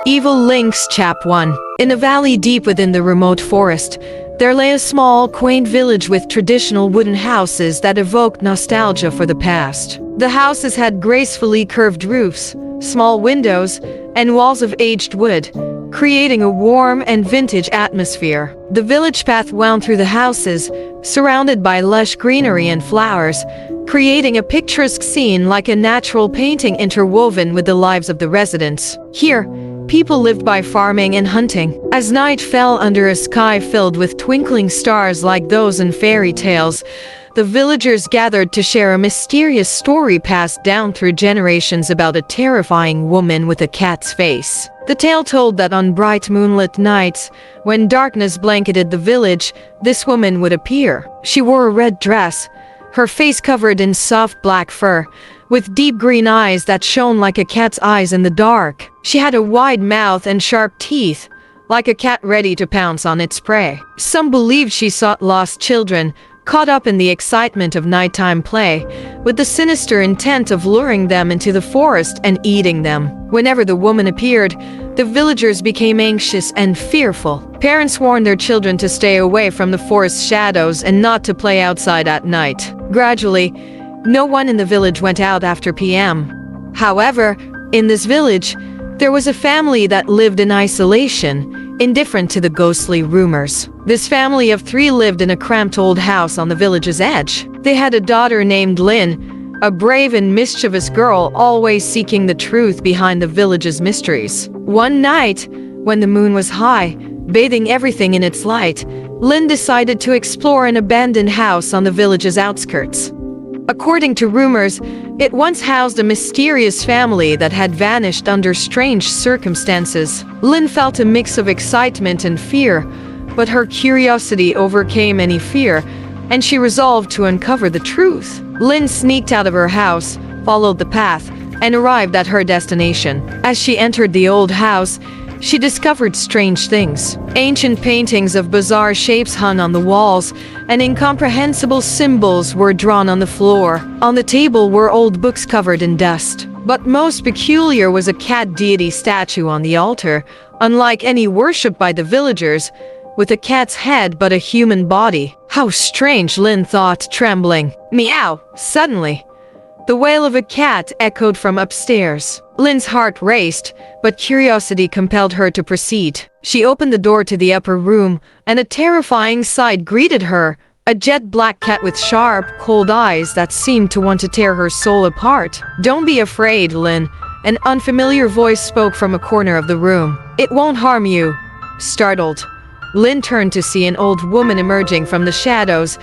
Evil Lynx Chap 1. In a valley deep within the remote forest, there lay a small, quaint village with traditional wooden houses that evoked nostalgia for the past. The houses had gracefully curved roofs, small windows, and walls of aged wood, creating a warm and vintage atmosphere. The village path wound through the houses, surrounded by lush greenery and flowers, creating a picturesque scene like a natural painting interwoven with the lives of the residents. Here, people lived by farming and hunting. As night fell under a sky filled with twinkling stars like those in fairy tales, the villagers gathered to share a mysterious story passed down through generations about a terrifying woman with a cat's face. The tale told that on bright moonlit nights, when darkness blanketed the village, this woman would appear. She wore a red dress, her face covered in soft black fur, with deep green eyes that shone like a cat's eyes in the dark. She had a wide mouth and sharp teeth, like a cat ready to pounce on its prey. Some believed she sought lost children, caught up in the excitement of nighttime play, with the sinister intent of luring them into the forest and eating them. Whenever the woman appeared, the villagers became anxious and fearful. Parents warned their children to stay away from the forest shadows and not to play outside at night. Gradually, no one in the village went out after PM. However, in this village, there was a family that lived in isolation, indifferent to the ghostly rumors. This family of 3 lived in a cramped old house on the village's edge. They had a daughter named Lynn, a brave and mischievous girl always seeking the truth behind the village's mysteries. One night, when the moon was high, bathing everything in its light, Lynn decided to explore an abandoned house on the village's outskirts. According to rumors, it once housed a mysterious family that had vanished under strange circumstances. Lynn felt a mix of excitement and fear, but her curiosity overcame any fear, and she resolved to uncover the truth. Lynn sneaked out of her house, followed the path, and arrived at her destination. As she entered the old house, she discovered strange things. Ancient paintings of bizarre shapes hung on the walls, and incomprehensible symbols were drawn on the floor. On the table were old books covered in dust. But most peculiar was a cat deity statue on the altar, unlike any worshipped by the villagers, with a cat's head but a human body. How strange, Lynn thought, trembling. Meow! Suddenly, the wail of a cat echoed from upstairs. Lynn's heart raced, but curiosity compelled her to proceed. She opened the door to the upper room, and a terrifying sight greeted her. A jet-black cat with sharp, cold eyes that seemed to want to tear her soul apart. "Don't be afraid, Lynn," an unfamiliar voice spoke from a corner of the room. "It won't harm you." Startled, Lynn turned to see an old woman emerging from the shadows,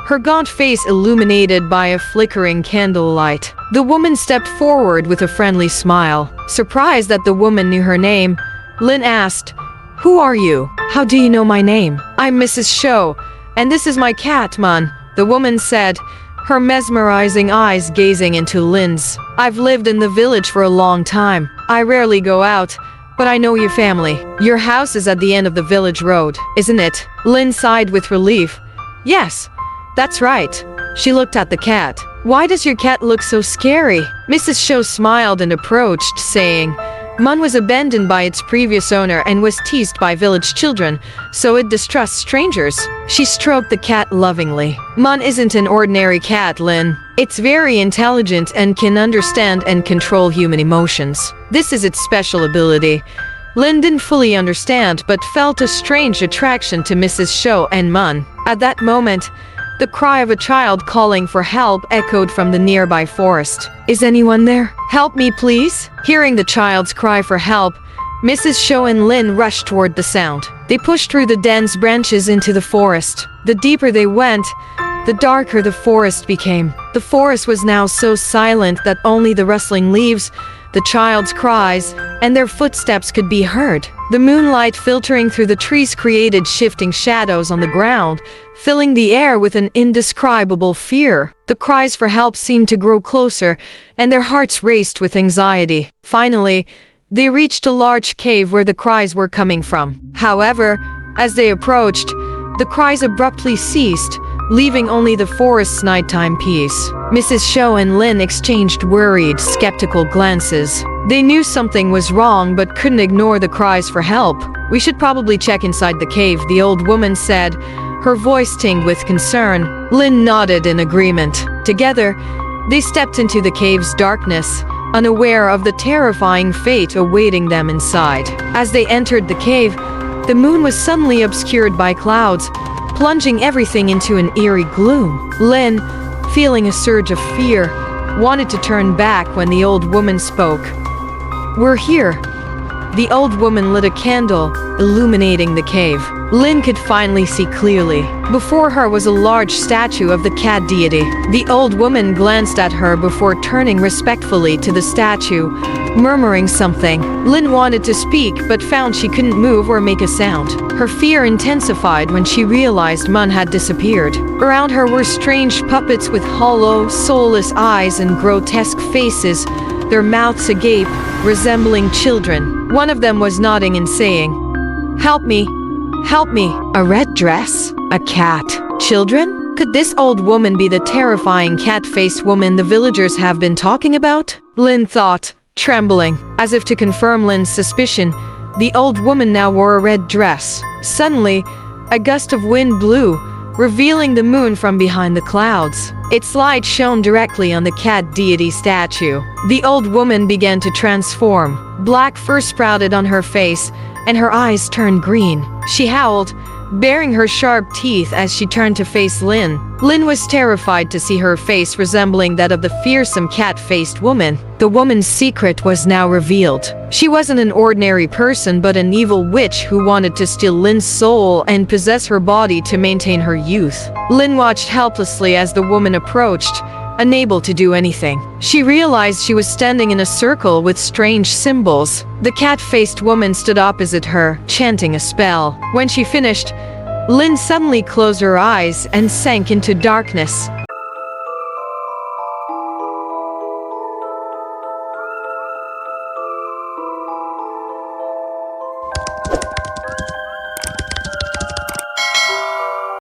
her gaunt face illuminated by a flickering candlelight. The woman stepped forward with a friendly smile. Surprised that the woman knew her name, Lynn asked, "Who are you? How do you know my name?" "I'm Mrs. Chau, and this is my cat, Mun," the woman said, her mesmerizing eyes gazing into Lynn's. "I've lived in the village for a long time. I rarely go out, but I know your family. Your house is at the end of the village road, isn't it?" Lynn sighed with relief. "Yes, that's right." She looked at the cat. "Why does your cat look so scary?" Mrs. Chau smiled and approached, saying, "Mun was abandoned by its previous owner and was teased by village children, so it distrusts strangers." She stroked the cat lovingly. "Mun isn't an ordinary cat, Lynn. It's very intelligent and can understand and control human emotions. This is its special ability." Lynn didn't fully understand but felt a strange attraction to Mrs. Chau and Mun. At that moment, the cry of a child calling for help echoed from the nearby forest. "Is anyone there? Help me, please?" Hearing the child's cry for help, Mrs. Chau and Lynn rushed toward the sound. They pushed through the dense branches into the forest. The deeper they went, the darker the forest became. The forest was now so silent that only the rustling leaves, the child's cries, and their footsteps could be heard. The moonlight filtering through the trees created shifting shadows on the ground, filling the air with an indescribable fear. The cries for help seemed to grow closer, and their hearts raced with anxiety. Finally, they reached a large cave where the cries were coming from. However, as they approached, the cries abruptly ceased, leaving only the forest's nighttime peace. Mrs. Chau and Lynn exchanged worried, skeptical glances. They knew something was wrong but couldn't ignore the cries for help. "We should probably check inside the cave," the old woman said, her voice tinged with concern. Lynn nodded in agreement. Together, they stepped into the cave's darkness, unaware of the terrifying fate awaiting them inside. As they entered the cave, the moon was suddenly obscured by clouds, plunging everything into an eerie gloom. Lynn, feeling a surge of fear, wanted to turn back when the old woman spoke. "We're here." The old woman lit a candle, illuminating the cave. Lynn could finally see clearly. Before her was a large statue of the cat deity. The old woman glanced at her before turning respectfully to the statue, murmuring something. Lynn wanted to speak but found she couldn't move or make a sound. Her fear intensified when she realized Mun had disappeared. Around her were strange puppets with hollow, soulless eyes and grotesque faces, their mouths agape, resembling children. One of them was nodding and saying, "Help me! Help me!" A red dress? A cat? Children? Could this old woman be the terrifying cat-faced woman the villagers have been talking about? Lynn thought, trembling. As if to confirm Lynn's suspicion, the old woman now wore a red dress. Suddenly, a gust of wind blew, revealing the moon from behind the clouds. Its light shone directly on the cat deity statue. The old woman began to transform. Black fur sprouted on her face, and her eyes turned green. She howled, baring her sharp teeth as she turned to face Lynn. Lynn was terrified to see her face resembling that of the fearsome cat-faced woman. The woman's secret was now revealed. She wasn't an ordinary person but an evil witch who wanted to steal Lynn's soul and possess her body to maintain her youth. Lynn watched helplessly as the woman approached, unable to do anything. She realized she was standing in a circle with strange symbols. The cat-faced woman stood opposite her, chanting a spell. When she finished, Lynn suddenly closed her eyes and sank into darkness.